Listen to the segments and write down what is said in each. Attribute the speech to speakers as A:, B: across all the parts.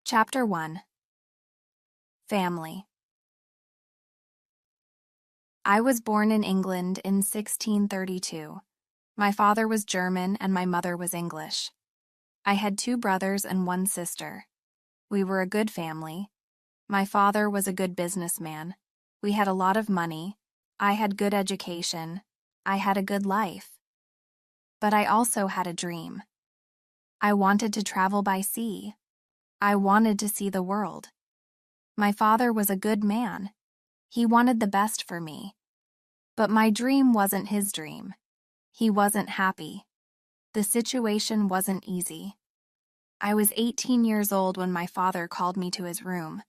A: Chapter 1. Family. I was born in England in 1632. My father was German and my mother was English. I had 2 brothers and 1 sister. We were a good family. My father was a good businessman. We had a lot of money. I had good education. I had a good life. But I also had a dream. I wanted to travel by sea. I wanted to see the world. My father was a good man. He wanted the best for me. But my dream wasn't his dream. He wasn't happy. The situation wasn't easy. I was 18 years old when my father called me to his room.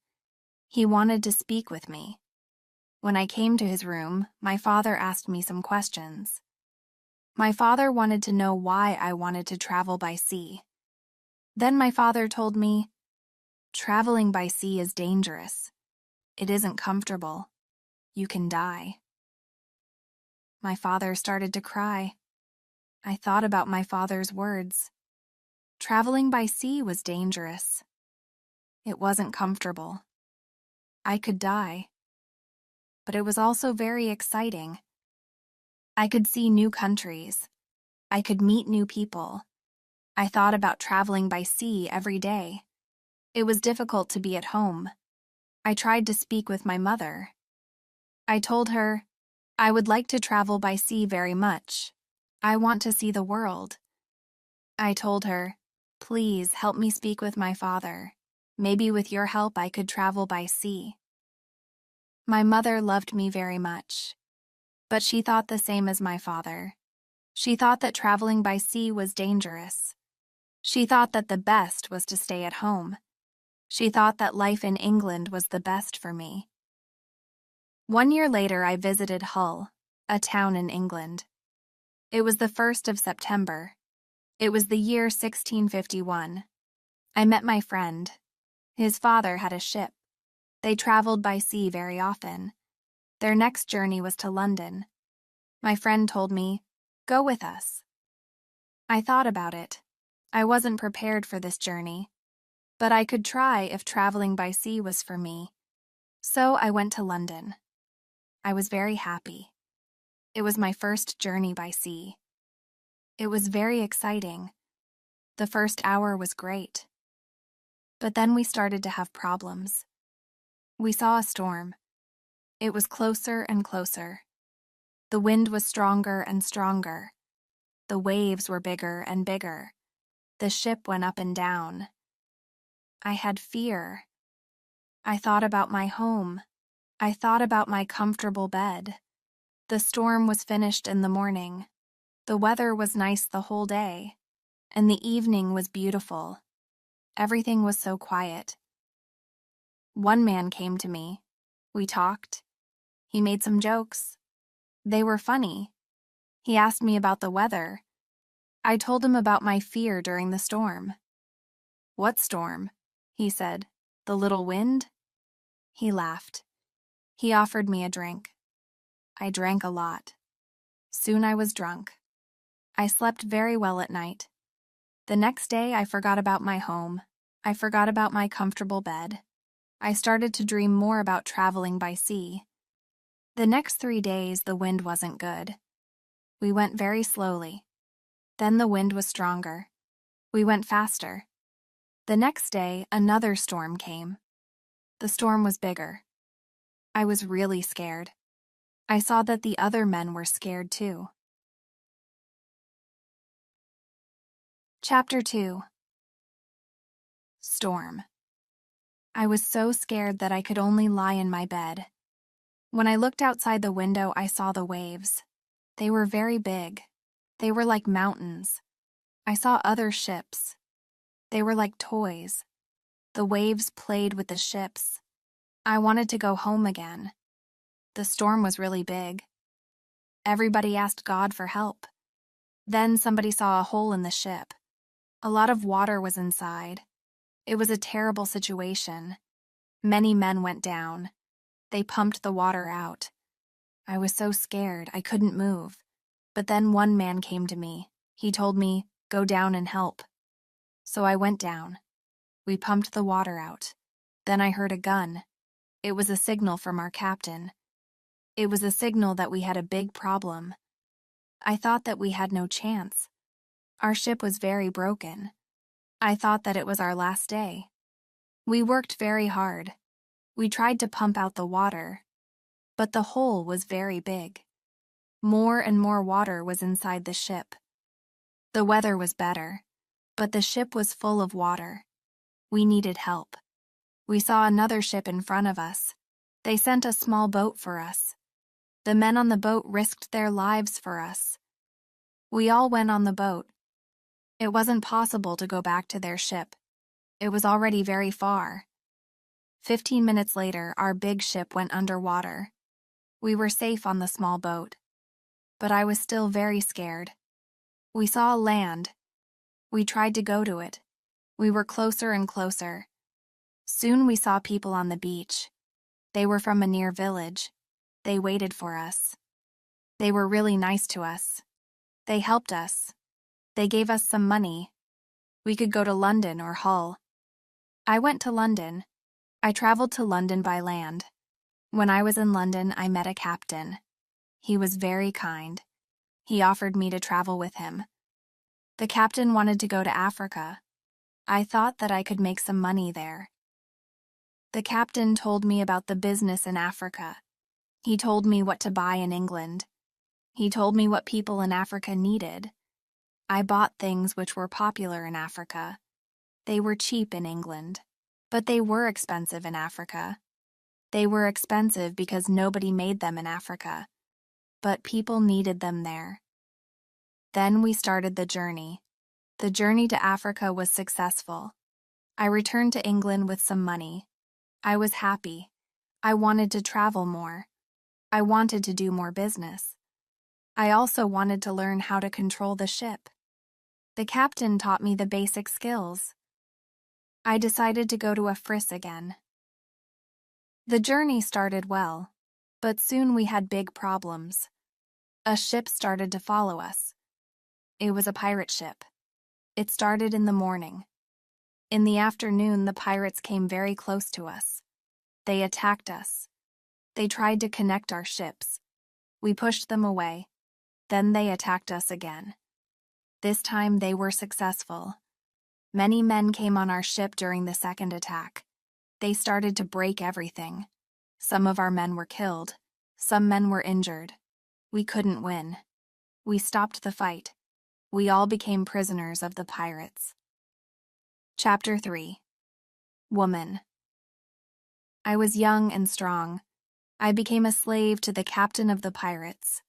A: He wanted to speak with me. When I came to his room, my father asked me some questions. My father wanted to know why I wanted to travel by sea. Then my father told me, "Traveling by sea is dangerous. It isn't comfortable. You can die." My father started to cry. I thought about my father's words. Traveling by sea was dangerous. It wasn't comfortable. I could die. But it was also very exciting. I could see new countries. I could meet new people. I thought about traveling by sea every day. It was difficult to be at home. I tried to speak with my mother. I told her, "I would like to travel by sea very much. I want to see the world." I told her, "Please help me speak with my father. Maybe with your help I could travel by sea." My mother loved me very much, but she thought the same as my father. She thought that traveling by sea was dangerous. She thought that the best was to stay at home. She thought that life in England was the best for me. 1 year later, I visited Hull, a town in England. It was the 1st of September. It was the year 1651. I met my friend. His father had a ship. They traveled by sea very often. Their next journey was to London. My friend told me, "Go with us." I thought about it. I wasn't prepared for this journey, but I could try if traveling by sea was for me. So I went to London. I was very happy. It was my first journey by sea. It was very exciting. The first hour was great. But then we started to have problems. We saw a storm. It was closer and closer. The wind was stronger and stronger. The waves were bigger and bigger. The ship went up and down. I had fear. I thought about my home. I thought about my comfortable bed. The storm was finished in the morning. The weather was nice the whole day, and the evening was beautiful. Everything was so quiet. One man came to me. We talked. He made some jokes. They were funny. He asked me about the weather. I told him about my fear during the storm. "What storm?" he said. "The little wind?" He laughed. He offered me a drink. I drank a lot. Soon I was drunk. I slept very well at night. The next day I forgot about my home. I forgot about my comfortable bed. I started to dream more about traveling by sea. The next 3 days the wind wasn't good. We went very slowly. Then the wind was stronger. We went faster. The next day another storm came. The storm was bigger. I was really scared. I saw that the other men were scared too. Chapter 2. Storm. I was so scared that I could only lie in my bed. When I looked outside the window, I saw the waves. They were very big. They were like mountains. I saw other ships. They were like toys. The waves played with the ships. I wanted to go home again. The storm was really big. Everybody asked God for help. Then somebody saw a hole in the ship. A lot of water was inside. It was a terrible situation. Many men went down. They pumped the water out. I was so scared I couldn't move. But then one man came to me. He told me, "Go down and help." So I went down. We pumped the water out. Then I heard a gun. It was a signal from our captain. It was a signal that we had a big problem. I thought that we had no chance. Our ship was very broken. I thought that it was our last day. We worked very hard. We tried to pump out the water, but the hole was very big. More and more water was inside the ship. The weather was better, but the ship was full of water. We needed help. We saw another ship in front of us. They sent a small boat for us. The men on the boat risked their lives for us. We all went on the boat. It wasn't possible to go back to their ship. It was already very far. 15 minutes later, our big ship went underwater. We were safe on the small boat, but I was still very scared. We saw land. We tried to go to it. We were closer and closer. Soon we saw people on the beach. They were from a near village. They waited for us. They were really nice to us. They helped us. They gave us some money. We could go to London or Hull. I went to London. I traveled to London by land. When I was in London, I met a captain. He was very kind. He offered me to travel with him. The captain wanted to go to Africa. I thought that I could make some money there. The captain told me about the business in Africa. He told me what to buy in England. He told me what people in Africa needed. I bought things which were popular in Africa. They were cheap in England, but they were expensive in Africa. They were expensive because nobody made them in Africa, but people needed them there. Then we started the journey. The journey to Africa was successful. I returned to England with some money. I was happy. I wanted to travel more. I wanted to do more business. I also wanted to learn how to control the ship. The captain taught me the basic skills. I decided to go to Africa again. The journey started well, but soon we had big problems. A ship started to follow us. It was a pirate ship. It started in the morning. In the afternoon, the pirates came very close to us. They attacked us. They tried to connect our ships. We pushed them away. Then they attacked us again. This time they were successful. Many men came on our ship during the second attack. They started to break everything. Some of our men were killed. Some men were injured. We couldn't win. We stopped the fight. We all became prisoners of the pirates. Chapter 3. Woman. I was young and strong. I became a slave to the captain of the pirates.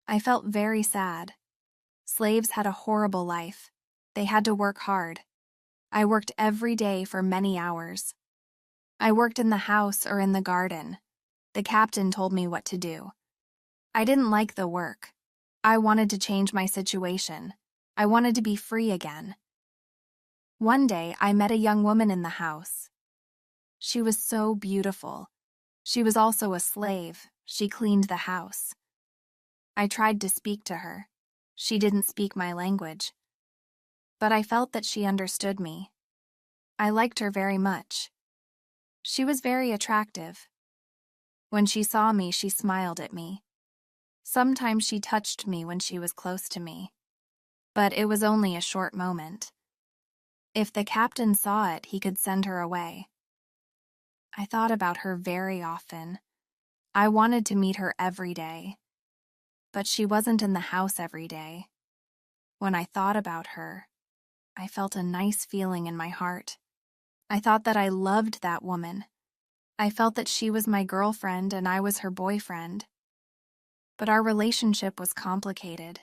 A: I felt very sad. Slaves had a horrible life. They had to work hard. I worked every day for many hours. I worked in the house or in the garden. The captain told me what to do. I didn't like the work. I wanted to change my situation. I wanted to be free again. One day, I met a young woman in the house. She was so beautiful. She was also a slave. She cleaned the house. I tried to speak to her. She didn't speak my language. But I felt that she understood me. I liked her very much. She was very attractive. When she saw me, she smiled at me. Sometimes she touched me when she was close to me. But it was only a short moment. If the captain saw it, he could send her away. I thought about her very often. I wanted to meet her every day. But she wasn't in the house every day. When I thought about her, I felt a nice feeling in my heart. I thought that I loved that woman. I felt that she was my girlfriend and I was her boyfriend. But our relationship was complicated.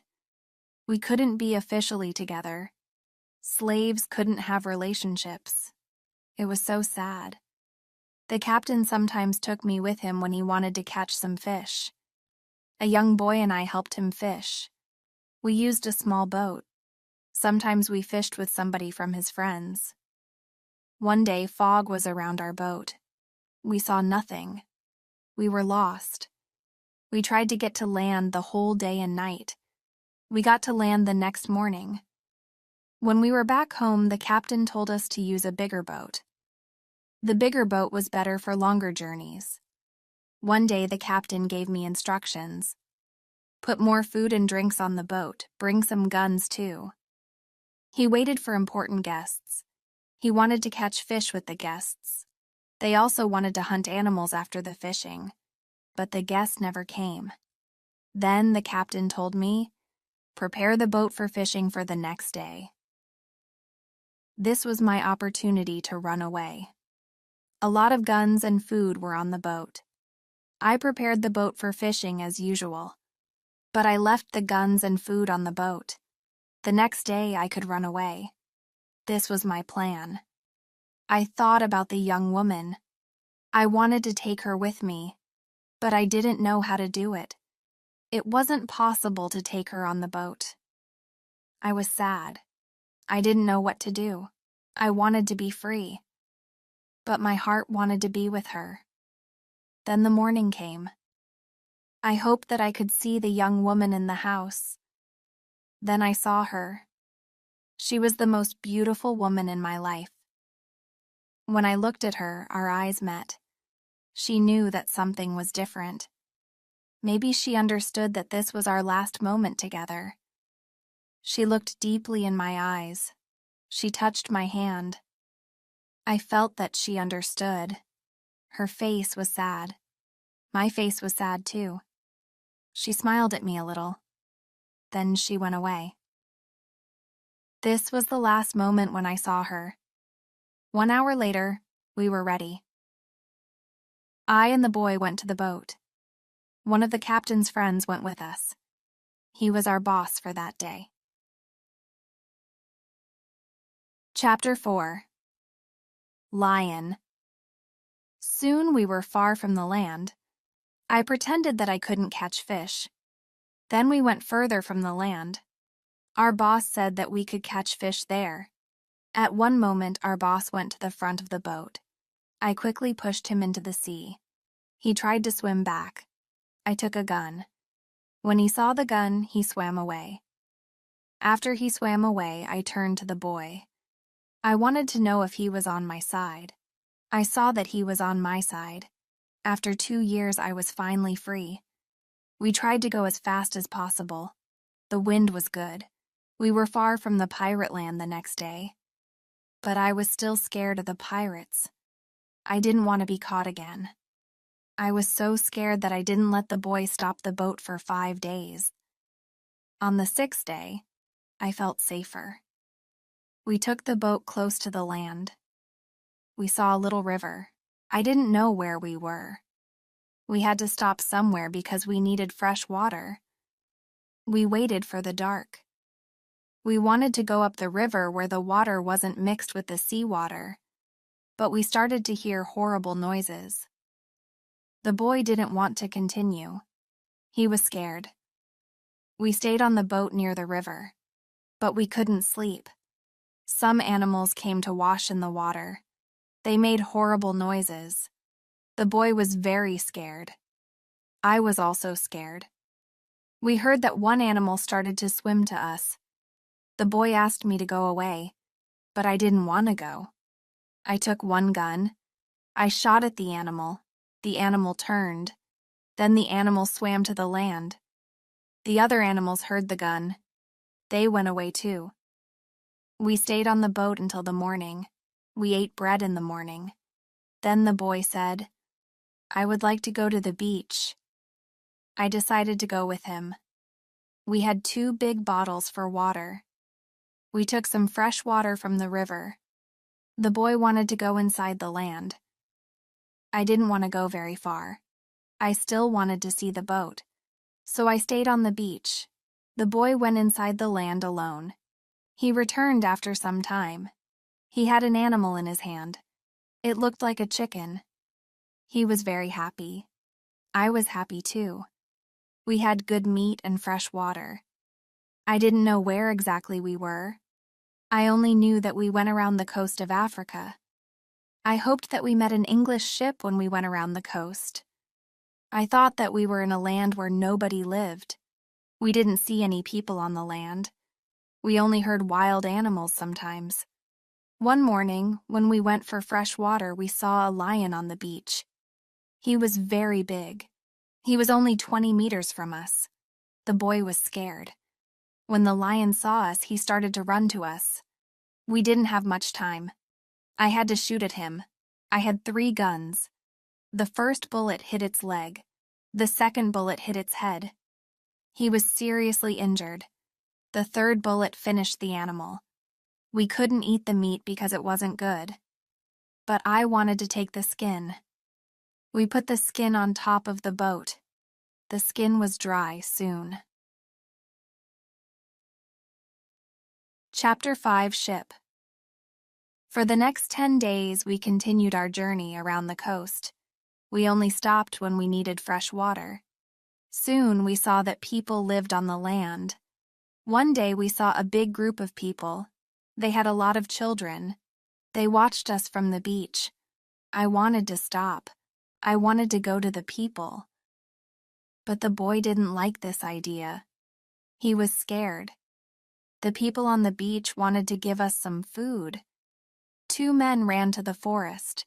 A: We couldn't be officially together. Slaves couldn't have relationships. It was so sad. The captain sometimes took me with him when he wanted to catch some fish. A young boy and I helped him fish. We used a small boat. Sometimes we fished with somebody from his friends. One day, fog was around our boat. We saw nothing. We were lost. We tried to get to land the whole day and night. We got to land the next morning. When we were back home, the captain told us to use a bigger boat. The bigger boat was better for longer journeys. One day, the captain gave me instructions. Put more food and drinks on the boat, bring some guns too. He waited for important guests. He wanted to catch fish with the guests. They also wanted to hunt animals after the fishing, but the guests never came. Then the captain told me, prepare the boat for fishing for the next day. This was my opportunity to run away. A lot of guns and food were on the boat. I prepared the boat for fishing as usual, but I left the guns and food on the boat. The next day I could run away. This was my plan. I thought about the young woman. I wanted to take her with me, but I didn't know how to do it. It wasn't possible to take her on the boat. I was sad. I didn't know what to do. I wanted to be free, but my heart wanted to be with her. Then the morning came. I hoped that I could see the young woman in the house. Then I saw her. She was the most beautiful woman in my life. When I looked at her, our eyes met. She knew that something was different. Maybe she understood that this was our last moment together. She looked deeply in my eyes. She touched my hand. I felt that she understood. Her face was sad. My face was sad too. She smiled at me a little. Then she went away. This was the last moment when I saw her. 1 hour later, we were ready. I and the boy went to the boat. One of the captain's friends went with us. He was our boss for that day. Chapter 4. Lion. Soon we were far from the land. I pretended that I couldn't catch fish. Then we went further from the land. Our boss said that we could catch fish there. At one moment, our boss went to the front of the boat. I quickly pushed him into the sea. He tried to swim back. I took a gun. When he saw the gun, he swam away. After he swam away, I turned to the boy. I wanted to know if he was on my side. I saw that he was on my side. After 2 years, I was finally free. We tried to go as fast as possible. The wind was good. We were far from the pirate land the next day. But I was still scared of the pirates. I didn't want to be caught again. I was so scared that I didn't let the boy stop the boat for 5 days. On the 6th day, I felt safer. We took the boat close to the land. We saw a little river. I didn't know where we were. We had to stop somewhere because we needed fresh water. We waited for the dark. We wanted to go up the river where the water wasn't mixed with the seawater, but we started to hear horrible noises. The boy didn't want to continue. He was scared. We stayed on the boat near the river, but we couldn't sleep. Some animals came to wash in the water. They made horrible noises. The boy was very scared. I was also scared. We heard that one animal started to swim to us. The boy asked me to go away, but I didn't want to go. I took one gun. I shot at the animal. The animal turned. Then the animal swam to the land. The other animals heard the gun. They went away too. We stayed on the boat until the morning. We ate bread in the morning. Then the boy said, "I would like to go to the beach." I decided to go with him. We had 2 big bottles for water. We took some fresh water from the river. The boy wanted to go inside the land. I didn't want to go very far. I still wanted to see the boat. So I stayed on the beach. The boy went inside the land alone. He returned after some time. He had an animal in his hand. It looked like a chicken. He was very happy. I was happy too. We had good meat and fresh water. I didn't know where exactly we were. I only knew that we went around the coast of Africa. I hoped that we met an English ship when we went around the coast. I thought that we were in a land where nobody lived. We didn't see any people on the land. We only heard wild animals sometimes. One morning, when we went for fresh water, we saw a lion on the beach. He was very big. He was only 20 meters from us. The boy was scared. When the lion saw us, he started to run to us. We didn't have much time. I had to shoot at him. I had 3 guns. The first bullet hit its leg. The second bullet hit its head. He was seriously injured. The third bullet finished the animal. We couldn't eat the meat because it wasn't good. But I wanted to take the skin. We put the skin on top of the boat. The skin was dry soon. Chapter 5 Ship. For the next 10 days, we continued our journey around the coast. We only stopped when we needed fresh water. Soon we saw that people lived on the land. One day we saw a big group of people. They had a lot of children. They watched us from the beach. I wanted to stop. I wanted to go to the people. But the boy didn't like this idea. He was scared. The people on the beach wanted to give us some food. 2 men ran to the forest.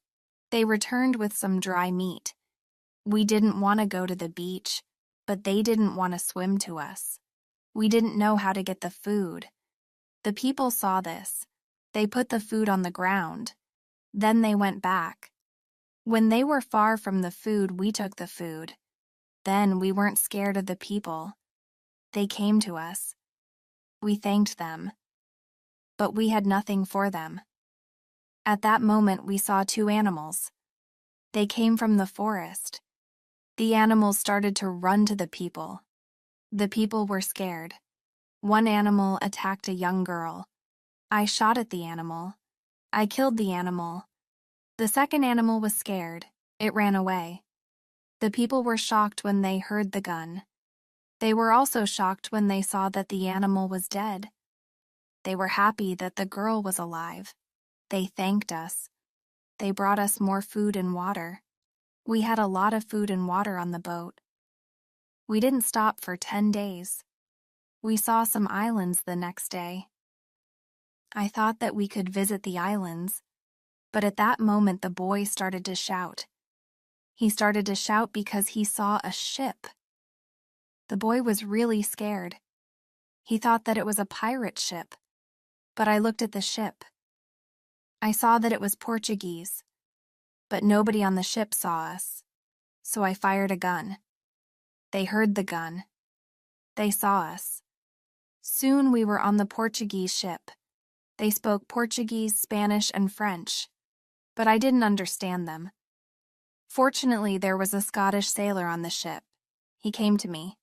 A: They returned with some dry meat. We didn't want to go to the beach, but they didn't want to swim to us. We didn't know how to get the food. The people saw this. They put the food on the ground. Then they went back. When they were far from the food, we took the food. Then we weren't scared of the people. They came to us. We thanked them. But we had nothing for them. At that moment, we saw 2 animals. They came from the forest. The animals started to run to the people. The people were scared. One animal attacked a young girl. I shot at the animal. I killed the animal. The second animal was scared. It ran away. The people were shocked when they heard the gun. They were also shocked when they saw that the animal was dead. They were happy that the girl was alive. They thanked us. They brought us more food and water. We had a lot of food and water on the boat. We didn't stop for 10 days. We saw some islands the next day. I thought that we could visit the islands, but at that moment the boy started to shout. He started to shout because he saw a ship. The boy was really scared. He thought that it was a pirate ship, but I looked at the ship. I saw that it was Portuguese, but nobody on the ship saw us, so I fired a gun. They heard the gun. They saw us. Soon we were on the Portuguese ship. They spoke Portuguese, Spanish, and French, but I didn't understand them. Fortunately, there was a Scottish sailor on the ship. He came to me.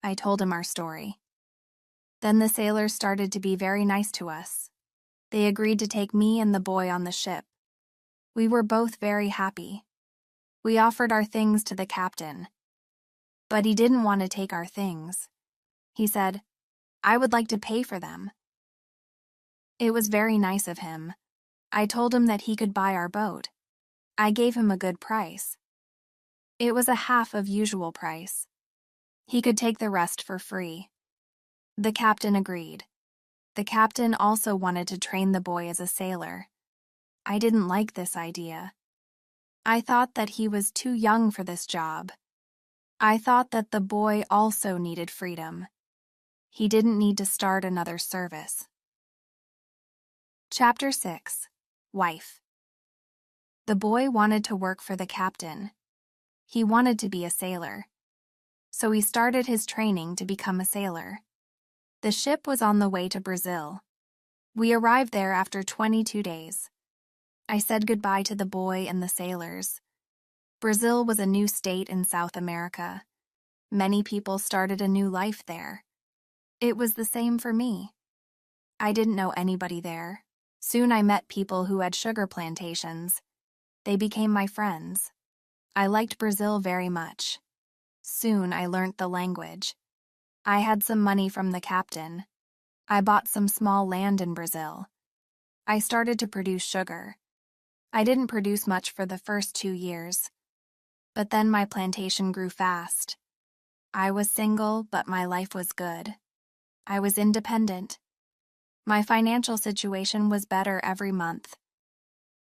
A: I told him our story. Then the sailors started to be very nice to us. They agreed to take me and the boy on the ship. We were both very happy. We offered our things to the captain, but he didn't want to take our things. He said, "I would like to pay for them." It was very nice of him. I told him that he could buy our boat. I gave him a good price. It was a half of usual price. He could take the rest for free. The captain agreed. The captain also wanted to train the boy as a sailor. I didn't like this idea. I thought that he was too young for this job. I thought that the boy also needed freedom. He didn't need to start another service. Chapter 6 Wife. The boy wanted to work for the captain. He wanted to be a sailor. So he started his training to become a sailor. The ship was on the way to Brazil. We arrived there after 22 days. I said goodbye to the boy and the sailors. Brazil was a new state in South America. Many people started a new life there. It was the same for me. I didn't know anybody there. Soon I met people who had sugar plantations. They became my friends. I liked Brazil very much. Soon I learned the language. I had some money from the captain. I bought some small land in Brazil. I started to produce sugar. I didn't produce much for the first 2 years. But then my plantation grew fast. I was single, but my life was good. I was independent. My financial situation was better every month.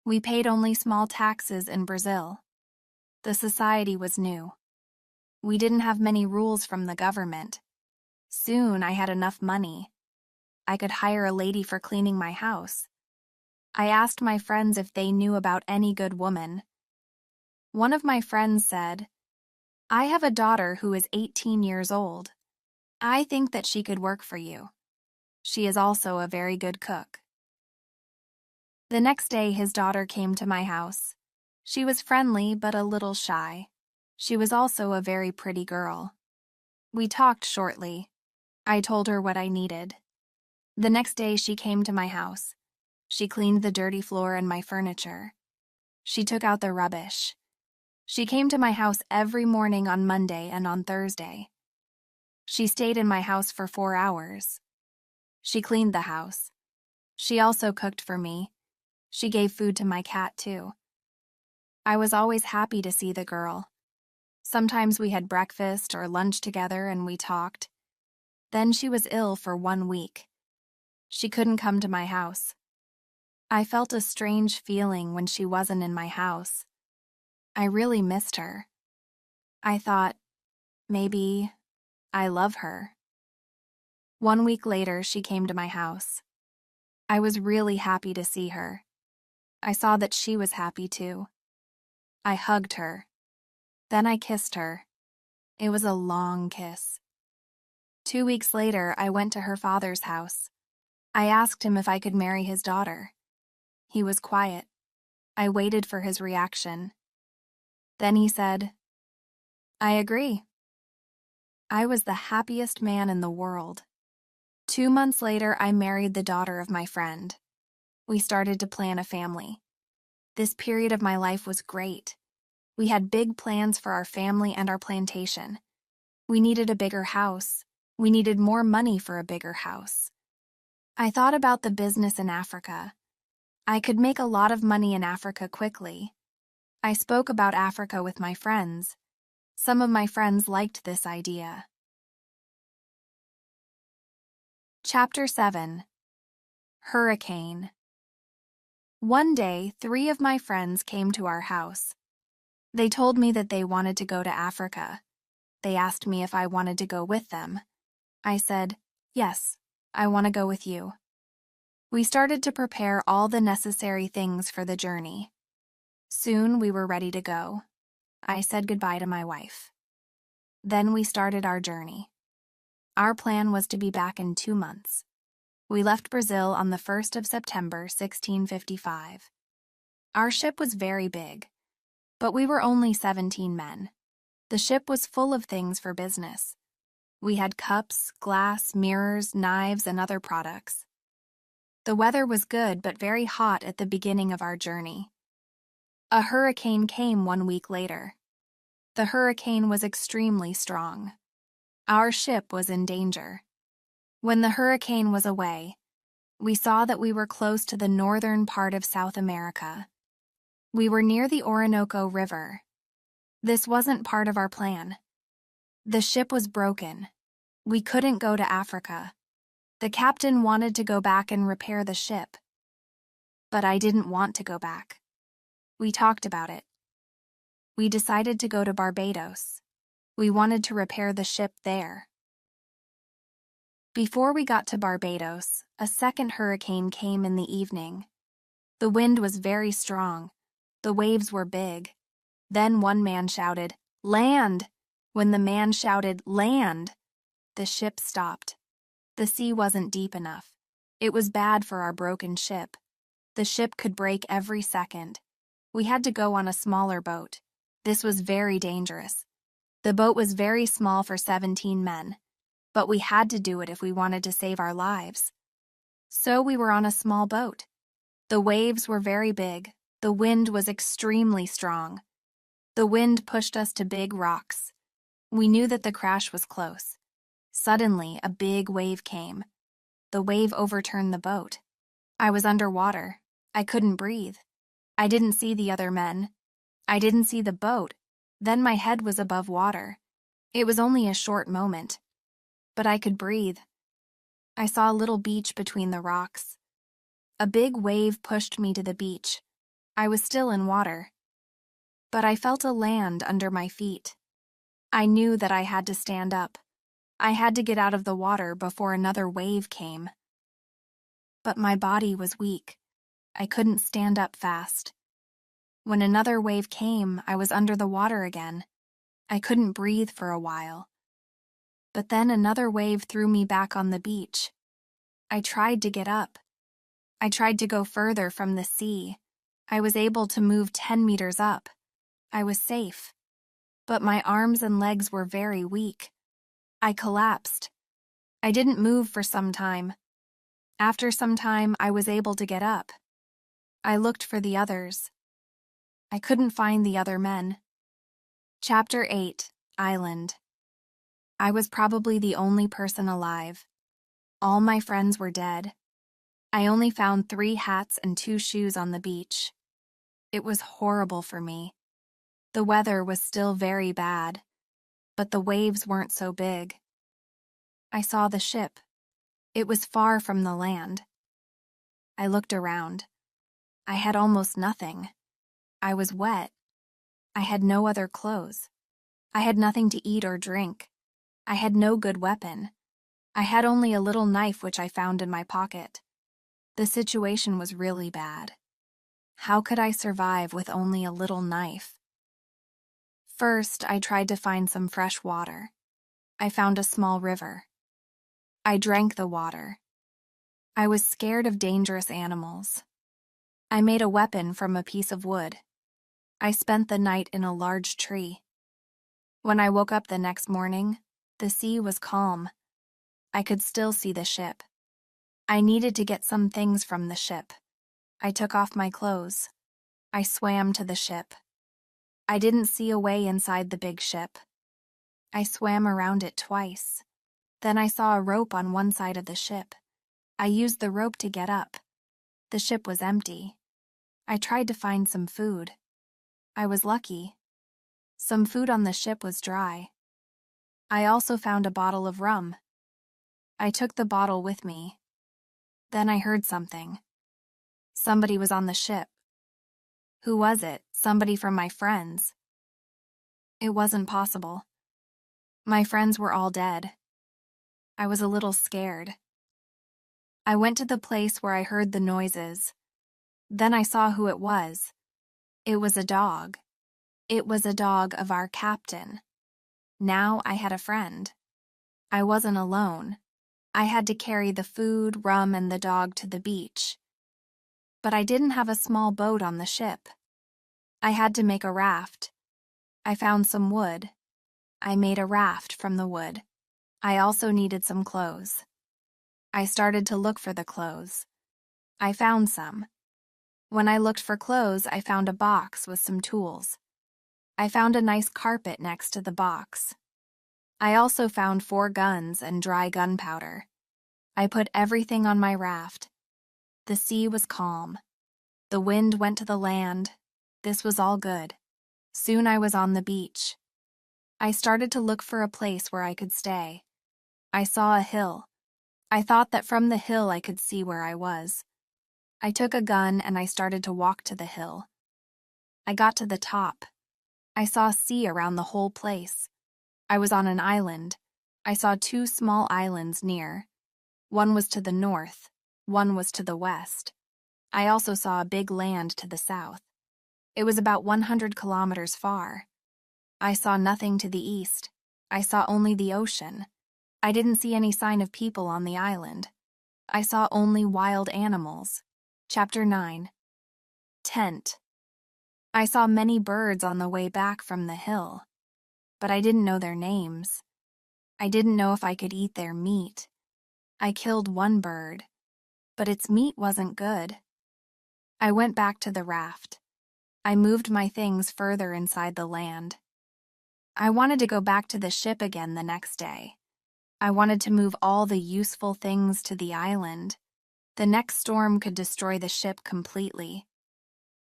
A: We paid only small taxes in Brazil. The society was new. We didn't have many rules from the government. Soon I had enough money. I could hire a lady for cleaning my house. I asked my friends if they knew about any good woman. One of my friends said, "I have a daughter who is 18 years old. I think that she could work for you. She is also a very good cook." The next day, his daughter came to my house. She was friendly but a little shy. She was also a very pretty girl. We talked shortly. I told her what I needed. The next day, she came to my house. She cleaned the dirty floor and my furniture. She took out the rubbish. She came to my house every morning on Monday and on Thursday. She stayed in my house for 4 hours. She cleaned the house. She also cooked for me. She gave food to my cat, too. I was always happy to see the girl. Sometimes we had breakfast or lunch together and we talked. Then she was ill for 1 week. She couldn't come to my house. I felt a strange feeling when she wasn't in my house. I really missed her. I thought, maybe I love her. 1 week later, she came to my house. I was really happy to see her. I saw that she was happy too. I hugged her. Then I kissed her. It was a long kiss. 2 weeks later, I went to her father's house. I asked him if I could marry his daughter. He was quiet. I waited for his reaction. Then he said, "I agree." I was the happiest man in the world. 2 months later, I married the daughter of my friend. We started to plan a family. This period of my life was great. We had big plans for our family and our plantation. We needed a bigger house. We needed more money for a bigger house. I thought about the business in Africa. I could make a lot of money in Africa quickly. I spoke about Africa with my friends. Some of my friends liked this idea. Chapter 7. Hurricane. One day, 3 of my friends came to our house. They told me that they wanted to go to Africa. They asked me if I wanted to go with them. I said, "Yes, I want to go with you." We started to prepare all the necessary things for the journey. Soon we were ready to go. I said goodbye to my wife. Then we started our journey. Our plan was to be back in 2 months. We left Brazil on the 1st of September, 1655. Our ship was very big, but we were only 17 men. The ship was full of things for business. We had cups, glass, mirrors, knives, and other products. The weather was good but very hot at the beginning of our journey. A hurricane came 1 week later. The hurricane was extremely strong. Our ship was in danger. When the hurricane was away, we saw that we were close to the northern part of South America. We were near the Orinoco River. This wasn't part of our plan. The ship was broken. We couldn't go to Africa. The captain wanted to go back and repair the ship. But I didn't want to go back. We talked about it. We decided to go to Barbados. We wanted to repair the ship there. Before we got to Barbados, a second hurricane came in the evening. The wind was very strong. The waves were big. Then one man shouted, "Land!" When the man shouted, "Land!" the ship stopped. The sea wasn't deep enough. It was bad for our broken ship. The ship could break every second. We had to go on a smaller boat. This was very dangerous. The boat was very small for 17 men, but we had to do it if we wanted to save our lives. So we were on a small boat. The waves were very big. The wind was extremely strong. The wind pushed us to big rocks. We knew that the crash was close. Suddenly, a big wave came. The wave overturned the boat. I was underwater. I couldn't breathe. I didn't see the other men. I didn't see the boat. Then my head was above water. It was only a short moment, but I could breathe. I saw a little beach between the rocks. A big wave pushed me to the beach. I was still in water, but I felt a land under my feet. I knew that I had to stand up. I had to get out of the water before another wave came. But my body was weak. I couldn't stand up fast. When another wave came, I was under the water again. I couldn't breathe for a while. But then another wave threw me back on the beach. I tried to get up. I tried to go further from the sea. I was able to move 10 meters up. I was safe. But my arms and legs were very weak. I collapsed. I didn't move for some time. After some time, I was able to get up. I looked for the others. I couldn't find the other men. Chapter 8, Island. I was probably the only person alive. All my friends were dead. I only found 3 hats and 2 shoes on the beach. It was horrible for me. The weather was still very bad, but the waves weren't so big. I saw the ship. It was far from the land. I looked around. I had almost nothing. I was wet. I had no other clothes. I had nothing to eat or drink. I had no good weapon. I had only a little knife which I found in my pocket. The situation was really bad. How could I survive with only a little knife? First, I tried to find some fresh water. I found a small river. I drank the water. I was scared of dangerous animals. I made a weapon from a piece of wood. I spent the night in a large tree. When I woke up the next morning, the sea was calm. I could still see the ship. I needed to get some things from the ship. I took off my clothes. I swam to the ship. I didn't see a way inside the big ship. I swam around it twice. Then I saw a rope on one side of the ship. I used the rope to get up. The ship was empty. I tried to find some food. I was lucky. Some food on the ship was dry. I also found a bottle of rum. I took the bottle with me. Then I heard something. Somebody was on the ship. Who was it? Somebody from my friends. It wasn't possible. My friends were all dead. I was a little scared. I went to the place where I heard the noises. Then I saw who it was. It was a dog. It was a dog of our captain. Now I had a friend. I wasn't alone. I had to carry the food, rum, and the dog to the beach. But I didn't have a small boat on the ship. I had to make a raft. I found some wood. I made a raft from the wood. I also needed some clothes. I started to look for the clothes. I found some. When I looked for clothes, I found a box with some tools. I found a nice carpet next to the box. I also found 4 guns and dry gunpowder. I put everything on my raft. The sea was calm. The wind went to the land. This was all good. Soon I was on the beach. I started to look for a place where I could stay. I saw a hill. I thought that from the hill I could see where I was. I took a gun and I started to walk to the hill. I got to the top. I saw sea around the whole place. I was on an island. I saw 2 small islands near. One was to the north, one was to the west. I also saw a big land to the south. It was about 100 kilometers far. I saw nothing to the east. I saw only the ocean. I didn't see any sign of people on the island. I saw only wild animals. Chapter 9. Tent. I saw many birds on the way back from the hill, but I didn't know their names. I didn't know if I could eat their meat. I killed one bird, but its meat wasn't good. I went back to the raft. I moved my things further inside the land. I wanted to go back to the ship again the next day. I wanted to move all the useful things to the island. The next storm could destroy the ship completely.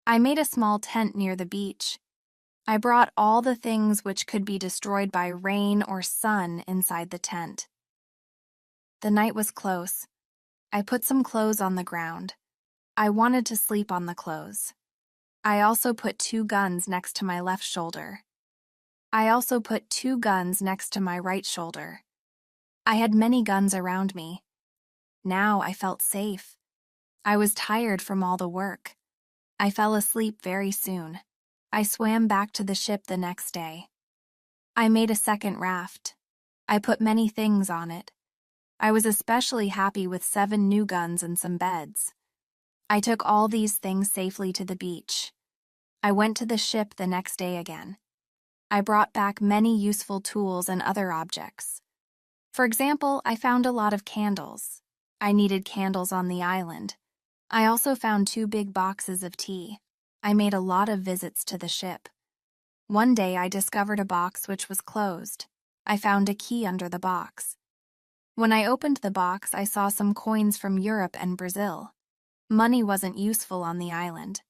A: I made a small tent near the beach. I brought all the things which could be destroyed by rain or sun inside the tent. The night was close. I put some clothes on the ground. I wanted to sleep on the clothes. I also put 2 guns next to my left shoulder. I also put 2 guns next to my right shoulder. I had many guns around me. Now I felt safe. I was tired from all the work. I fell asleep very soon. I swam back to the ship the next day. I made a second raft. I put many things on it. I was especially happy with 7 new guns and some beds. I took all these things safely to the beach. I went to the ship the next day again. I brought back many useful tools and other objects. For example, I found a lot of candles. I needed candles on the island. I also found 2 big boxes of tea. I made a lot of visits to the ship. One day I discovered a box which was closed. I found a key under the box. When I opened the box, I saw some coins from Europe and Brazil. Money wasn't useful on the island,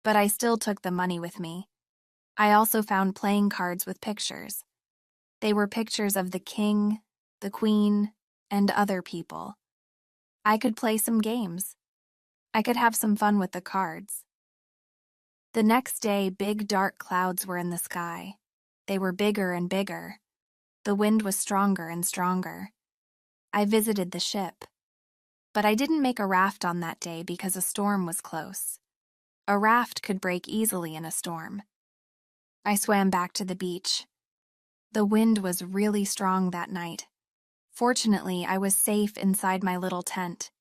A: but I still took the money with me. I also found playing cards with pictures. They were pictures of the king, the queen, and other people. I could play some games. I could have some fun with the cards. The next day, big dark clouds were in the sky. They were bigger and bigger. The wind was stronger and stronger. I visited the ship. But I didn't make a raft on that day because a storm was close. A raft could break easily in a storm. I swam back to the beach. The wind was really strong that night. Fortunately, I was safe inside my little tent.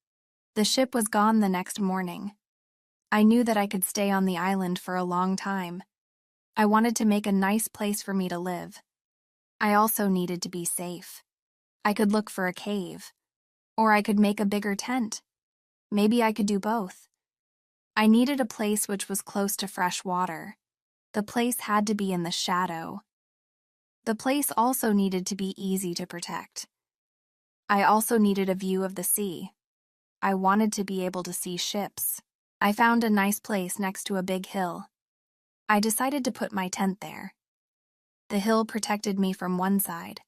A: The ship was gone the next morning. I knew that I could stay on the island for a long time. I wanted to make a nice place for me to live. I also needed to be safe. I could look for a cave. Or I could make a bigger tent. Maybe I could do both. I needed a place which was close to fresh water. The place had to be in the shadow. The place also needed to be easy to protect. I also needed a view of the sea. I wanted to be able to see ships. I found a nice place next to a big hill. I decided to put my tent there. The hill protected me from one side.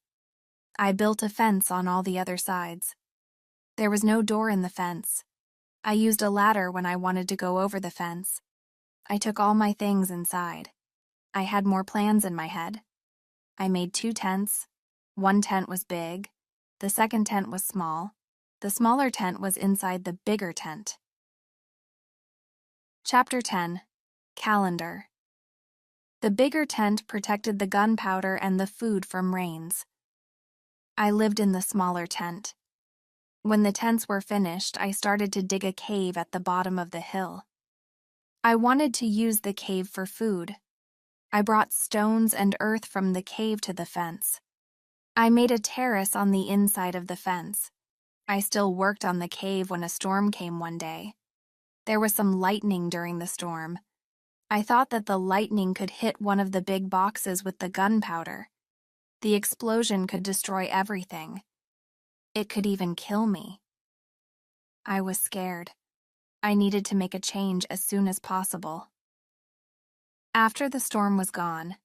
A: I built a fence on all the other sides. There was no door in the fence. I used a ladder when I wanted to go over the fence. I took all my things inside. I had more plans in my head. I made 2 tents. One tent was big. The second tent was small. The smaller tent was inside the bigger tent. Chapter 10. Calendar. The bigger tent protected the gunpowder and the food from rains. I lived in the smaller tent. When the tents were finished, I started to dig a cave at the bottom of the hill. I wanted to use the cave for food. I brought stones and earth from the cave to the fence. I made a terrace on the inside of the fence. I still worked on the cave when a storm came one day. There was some lightning during the storm. I thought that the lightning could hit one of the big boxes with the gunpowder. The explosion could destroy everything. It could even kill me. I was scared. I needed to make a change as soon as possible. After the storm was gone,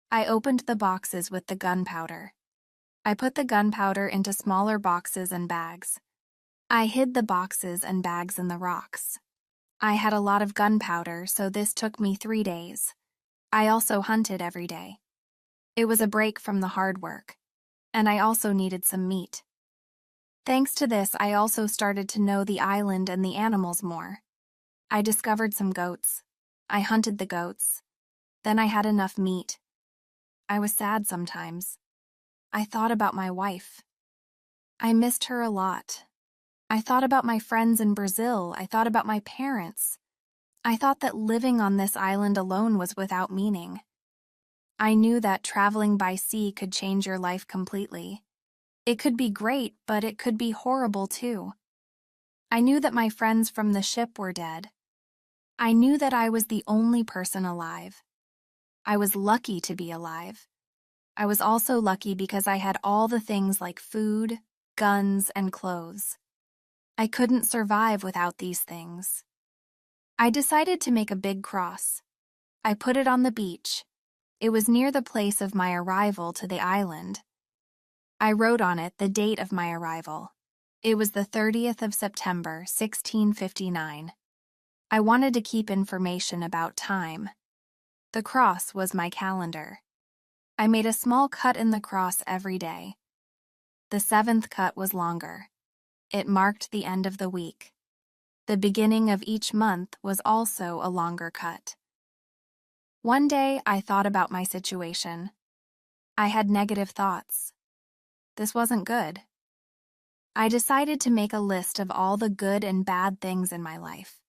A: I opened the boxes with the gunpowder. I put the gunpowder into smaller boxes and bags. I hid the boxes and bags in the rocks. I had a lot of gunpowder, so this took me 3 days. I also hunted every day. It was a break from the hard work, and I also needed some meat. Thanks to this, I also started to know the island and the animals more. I discovered some goats. I hunted the goats. Then I had enough meat. I was sad sometimes. I thought about my wife. I missed her a lot. I thought about my friends in Brazil. I thought about my parents. I thought that living on this island alone was without meaning. I knew that traveling by sea could change your life completely. It could be great, but it could be horrible too. I knew that my friends from the ship were dead. I knew that I was the only person alive. I was lucky to be alive. I was also lucky because I had all the things like food, guns, and clothes. I couldn't survive without these things. I decided to make a big cross. I put it on the beach. It was near the place of my arrival to the island. I wrote on it the date of my arrival. It was the 30th of September, 1659. I wanted to keep information about time. The cross was my calendar. I made a small cut in the cross every day. The 7th cut was longer. It marked the end of the week. The beginning of each month was also a longer cut. One day, I thought about my situation. I had negative thoughts. This wasn't good. I decided to make a list of all the good and bad things in my life.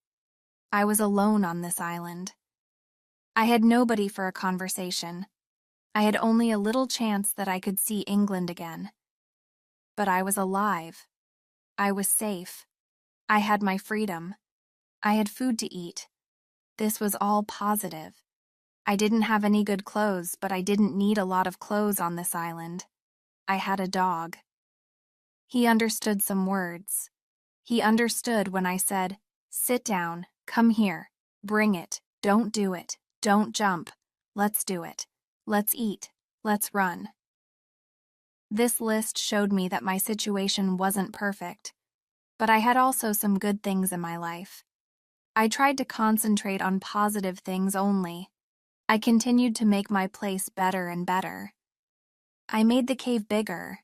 A: I was alone on this island. I had nobody for a conversation. I had only a little chance that I could see England again. But I was alive. I was safe. I had my freedom. I had food to eat. This was all positive. I didn't have any good clothes, but I didn't need a lot of clothes on this island. I had a dog. He understood some words. He understood when I said, "Sit down, come here, bring it, don't do it, don't jump, let's do it, let's eat, let's run." This list showed me that my situation wasn't perfect, but I had also some good things in my life. I tried to concentrate on positive things only. I continued to make my place better and better. I made the cave bigger.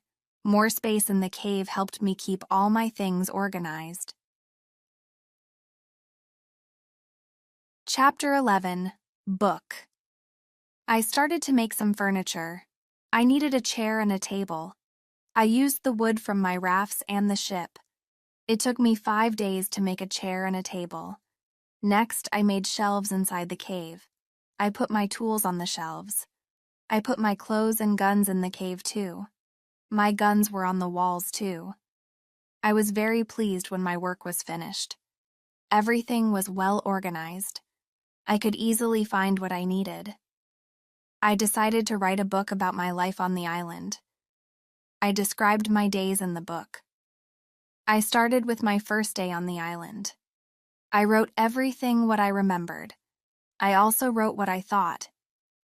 A: More space in the cave helped me keep all my things organized. Chapter 11. Book. I started to make some furniture. I needed a chair and a table. I used the wood from my rafts and the ship. It took me 5 days to make a chair and a table. Next, I made shelves inside the cave. I put my tools on the shelves. I put my clothes and guns in the cave too. My guns were on the walls too. I was very pleased when my work was finished. Everything was well organized. I could easily find what I needed. I decided to write a book about my life on the island. I described my days in the book. I started with my first day on the island. I wrote everything what I remembered. I also wrote what I thought.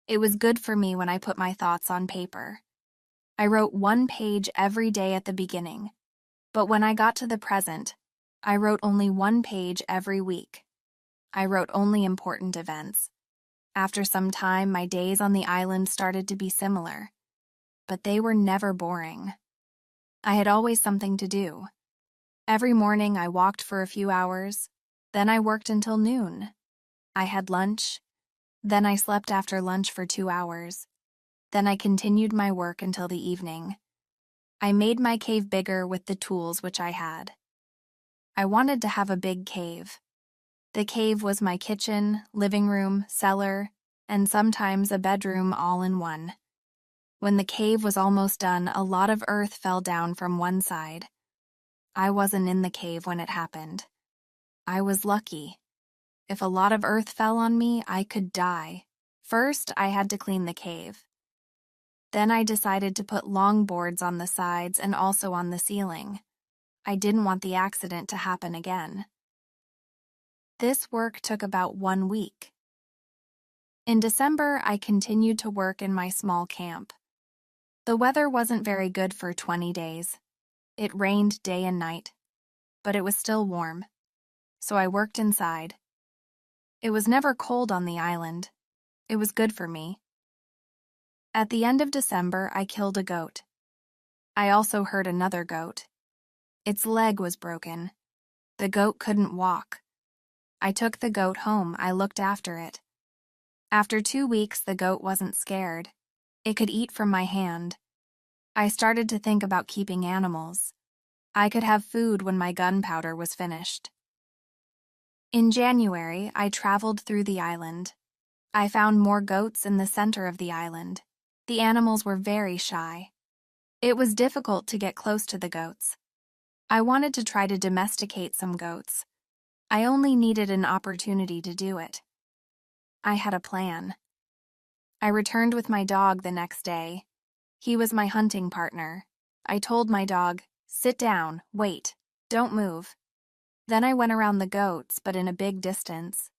A: It was good for me when I put my thoughts on paper. I wrote 1 page every day at the beginning, but when I got to the present, I wrote only 1 page every week. I wrote only important events. After some time, my days on the island started to be similar, but they were never boring. I had always something to do. Every morning I walked for a few hours, then I worked until noon. I had lunch, then I slept after lunch for 2 hours. Then I continued my work until the evening. I made my cave bigger with the tools which I had. I wanted to have a big cave. The cave was my kitchen, living room, cellar, and sometimes a bedroom all in one. When the cave was almost done, a lot of earth fell down from one side. I wasn't in the cave when it happened. I was lucky. If a lot of earth fell on me, I could die. First, I had to clean the cave. Then I decided to put long boards on the sides and also on the ceiling. I didn't want the accident to happen again. This work took about 1 week. In December, I continued to work in my small camp. The weather wasn't very good for 20 days. It rained day and night, but it was still warm, so I worked inside. It was never cold on the island. It was good for me. At the end of December, I killed a goat. I also hurt another goat. Its leg was broken. The goat couldn't walk. I took the goat home. I looked after it. After 2 weeks, the goat wasn't scared. It could eat from my hand. I started to think about keeping animals. I could have food when my gunpowder was finished. In January, I traveled through the island. I found more goats in the center of the island. The animals were very shy. It was difficult to get close to the goats. I wanted to try to domesticate some goats. I only needed an opportunity to do it. I had a plan. I returned with my dog the next day. He was my hunting partner. I told my dog, "Sit down, wait, don't move." Then I went around the goats, but in a big distance.